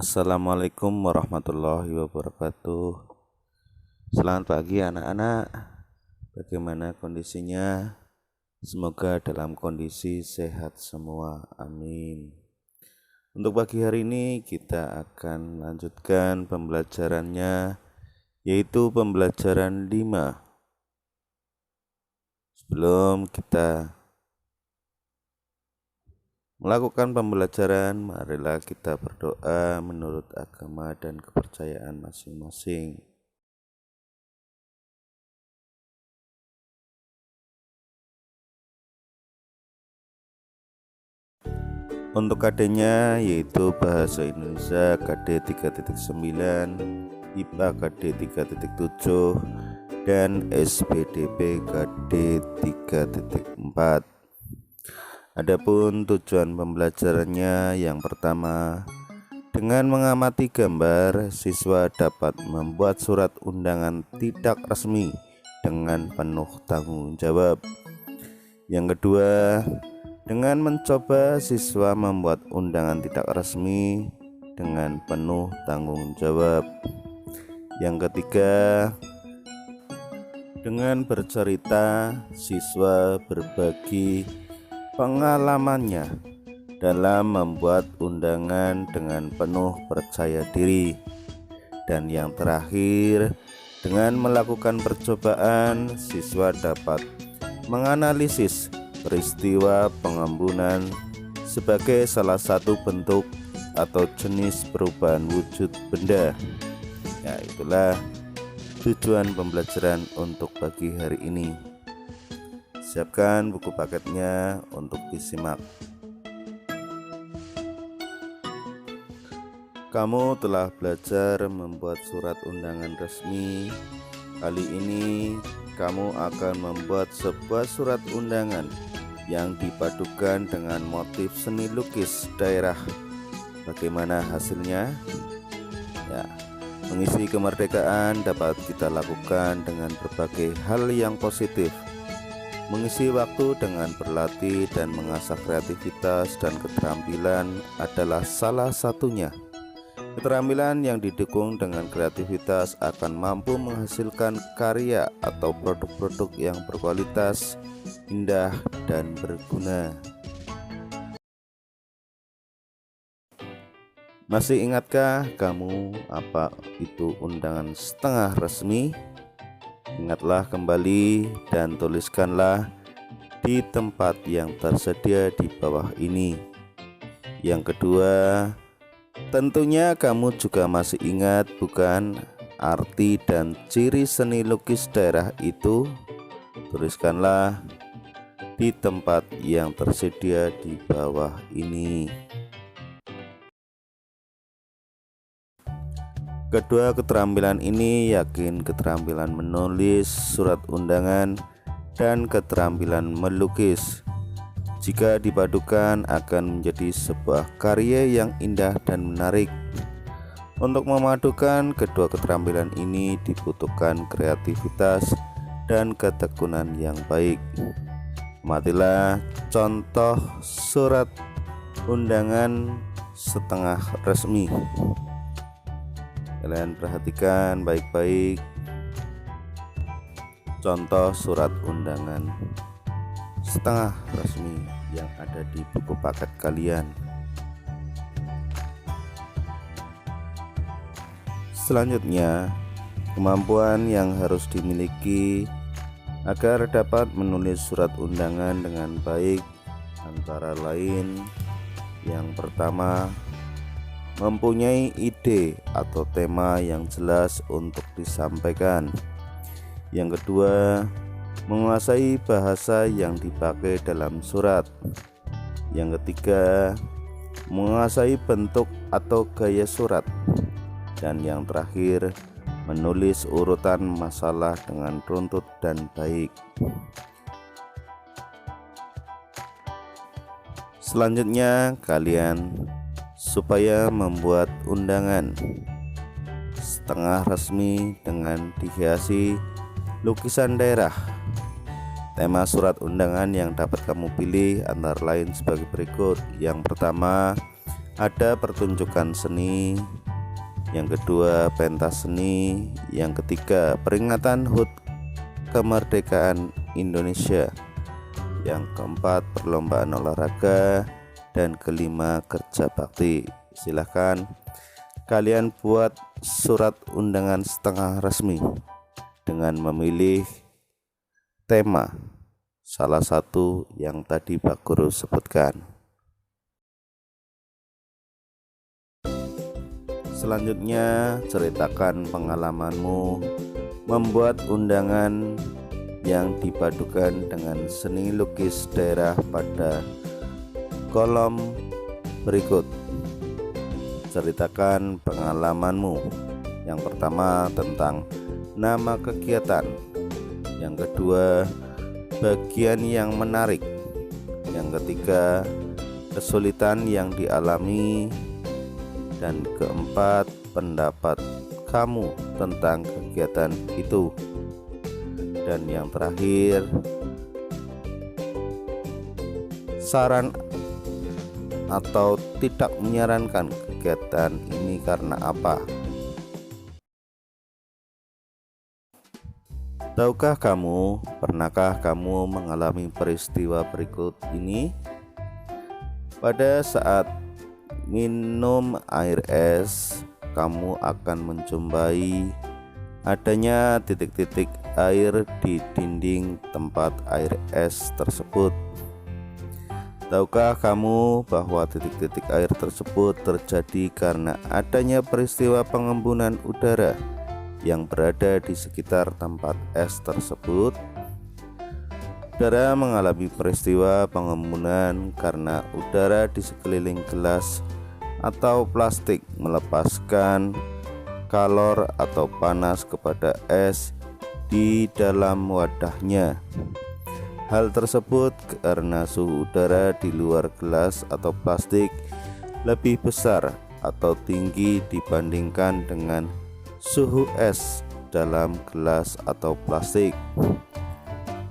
Assalamualaikum warahmatullahi wabarakatuh. Selamat pagi anak-anak. Bagaimana kondisinya? Semoga dalam kondisi sehat semua. Amin. Untuk pagi hari ini kita akan melanjutkan pembelajarannya, yaitu pembelajaran 5. Sebelum kita melakukan pembelajaran, marilah kita berdoa menurut agama dan kepercayaan masing-masing. Untuk KD-nya yaitu Bahasa Indonesia KD 3.9, IPA KD 3.7, dan SPDP KD 3.4. Adapun tujuan pembelajarannya, yang pertama, dengan mengamati gambar, siswa dapat membuat surat undangan tidak resmi dengan penuh tanggung jawab. Yang kedua, dengan mencoba, siswa membuat undangan tidak resmi dengan penuh tanggung jawab. Yang ketiga, dengan bercerita, siswa berbagi pengalamannya dalam membuat undangan dengan penuh percaya diri. Dan yang terakhir, dengan melakukan percobaan, siswa dapat menganalisis peristiwa pengembunan sebagai salah satu bentuk atau jenis perubahan wujud benda. Ya, itulah tujuan pembelajaran untuk pagi hari ini. Siapkan buku paketnya untuk disimak. Kamu telah belajar membuat surat undangan resmi. Kali ini kamu akan membuat sebuah surat undangan yang dipadukan dengan motif seni lukis daerah. Bagaimana hasilnya? Ya, mengisi kemerdekaan dapat kita lakukan dengan berbagai hal yang positif. Mengisi waktu dengan berlatih dan mengasah kreativitas dan keterampilan adalah salah satunya. Keterampilan yang didukung dengan kreativitas akan mampu menghasilkan karya atau produk-produk yang berkualitas, indah, dan berguna. Masih ingatkah kamu apa itu undangan setengah resmi? Ingatlah kembali dan tuliskanlah di tempat yang tersedia di bawah ini. Yang kedua, tentunya kamu juga masih ingat, bukan, arti dan ciri seni lukis daerah itu? Tuliskanlah di tempat yang tersedia di bawah ini. Kedua keterampilan ini yakin keterampilan menulis surat undangan dan keterampilan melukis. Jika dipadukan akan menjadi sebuah karya yang indah dan menarik. Untuk memadukan kedua keterampilan ini dibutuhkan kreativitas dan ketekunan yang baik. Amatilah contoh surat undangan setengah resmi. Kalian perhatikan baik-baik contoh surat undangan setengah resmi yang ada di buku paket kalian. Selanjutnya, kemampuan yang harus dimiliki agar dapat menulis surat undangan dengan baik antara lain: yang pertama, mempunyai ide atau tema yang jelas untuk disampaikan. Yang kedua, menguasai bahasa yang dipakai dalam surat. Yang ketiga, menguasai bentuk atau gaya surat. Dan yang terakhir, menulis urutan masalah dengan runtut dan baik. Selanjutnya, kalian supaya membuat undangan setengah resmi dengan dihiasi lukisan daerah. Tema surat undangan yang dapat kamu pilih antara lain sebagai berikut. Yang pertama, ada pertunjukan seni, yang kedua pentas seni, yang ketiga peringatan HUT kemerdekaan Indonesia, yang keempat perlombaan olahraga, dan kelima kerja bakti. Silahkan kalian buat surat undangan setengah resmi dengan memilih tema salah satu yang tadi Pak Guru sebutkan. Selanjutnya, ceritakan pengalamanmu membuat undangan yang dipadukan dengan seni lukis daerah pada kolom berikut. Ceritakan pengalamanmu. Yang pertama tentang nama kegiatan, yang kedua bagian yang menarik, yang ketiga kesulitan yang dialami, dan keempat pendapat kamu tentang kegiatan itu, dan yang terakhir saran atau tidak menyarankan kegiatan ini karena apa. Tahukah kamu, pernahkah kamu mengalami peristiwa berikut ini? Pada saat minum air es, kamu akan menjumpai adanya titik-titik air di dinding tempat air es tersebut. Tahukah kamu bahwa titik-titik air tersebut terjadi karena adanya peristiwa pengembunan udara yang berada di sekitar tempat es tersebut? Udara mengalami peristiwa pengembunan karena udara di sekeliling gelas atau plastik melepaskan kalor atau panas kepada es di dalam wadahnya. Hal tersebut karena suhu udara di luar gelas atau plastik lebih besar atau tinggi dibandingkan dengan suhu es dalam gelas atau plastik.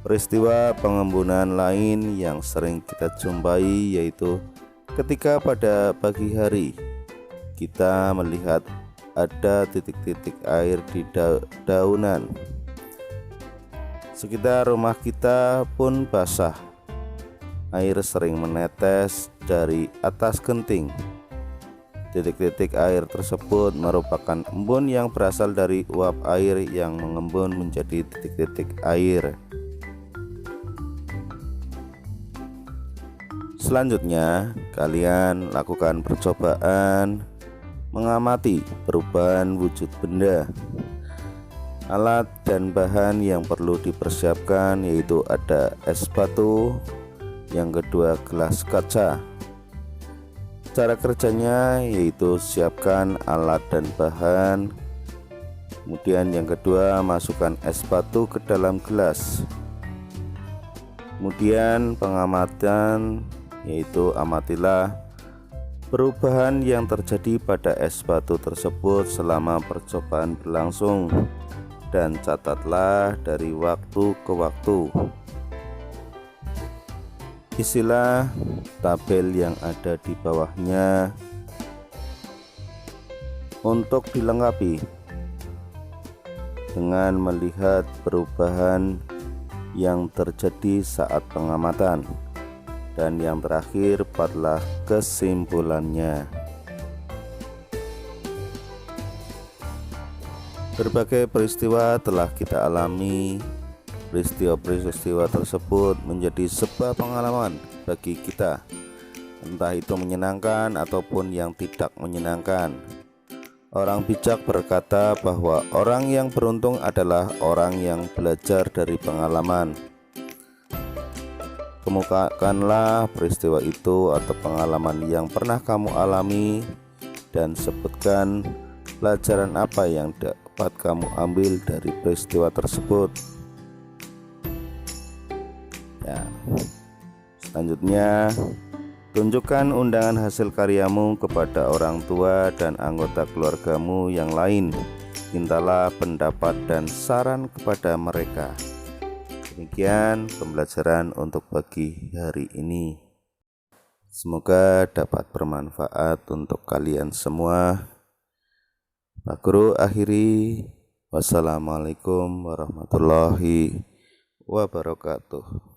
Peristiwa pengembunan lain yang sering kita jumpai yaitu ketika pada pagi hari kita melihat ada titik-titik air di daunan. Sekitar rumah kita pun basah. Air sering menetes dari atas genting. Titik-titik air tersebut merupakan embun yang berasal dari uap air yang mengembun menjadi titik-titik air. Selanjutnya, kalian lakukan percobaan mengamati perubahan wujud benda. Alat dan bahan yang perlu dipersiapkan yaitu ada es batu, yang kedua gelas kaca. Cara kerjanya yaitu siapkan alat dan bahan, kemudian yang kedua masukkan es batu ke dalam gelas. Kemudian pengamatan yaitu amatilah perubahan yang terjadi pada es batu tersebut selama percobaan berlangsung dan catatlah dari waktu ke waktu. Isilah tabel yang ada di bawahnya untuk dilengkapi dengan melihat perubahan yang terjadi saat pengamatan. Dan yang terakhir, buatlah kesimpulannya. Berbagai peristiwa telah kita alami. Peristiwa-peristiwa tersebut menjadi sebuah pengalaman bagi kita, entah itu menyenangkan ataupun yang tidak menyenangkan. Orang bijak berkata bahwa orang yang beruntung adalah orang yang belajar dari pengalaman. Kemukakanlah peristiwa itu atau pengalaman yang pernah kamu alami dan sebutkan pelajaran apa yang dapat kamu ambil dari peristiwa tersebut. Ya. Selanjutnya, tunjukkan undangan hasil karyamu kepada orang tua dan anggota keluargamu yang lain. Mintalah pendapat dan saran kepada mereka. Demikian pembelajaran untuk pagi hari ini. Semoga dapat bermanfaat untuk kalian semua. Pak Guru akhiri, wassalamualaikum warahmatullahi wabarakatuh.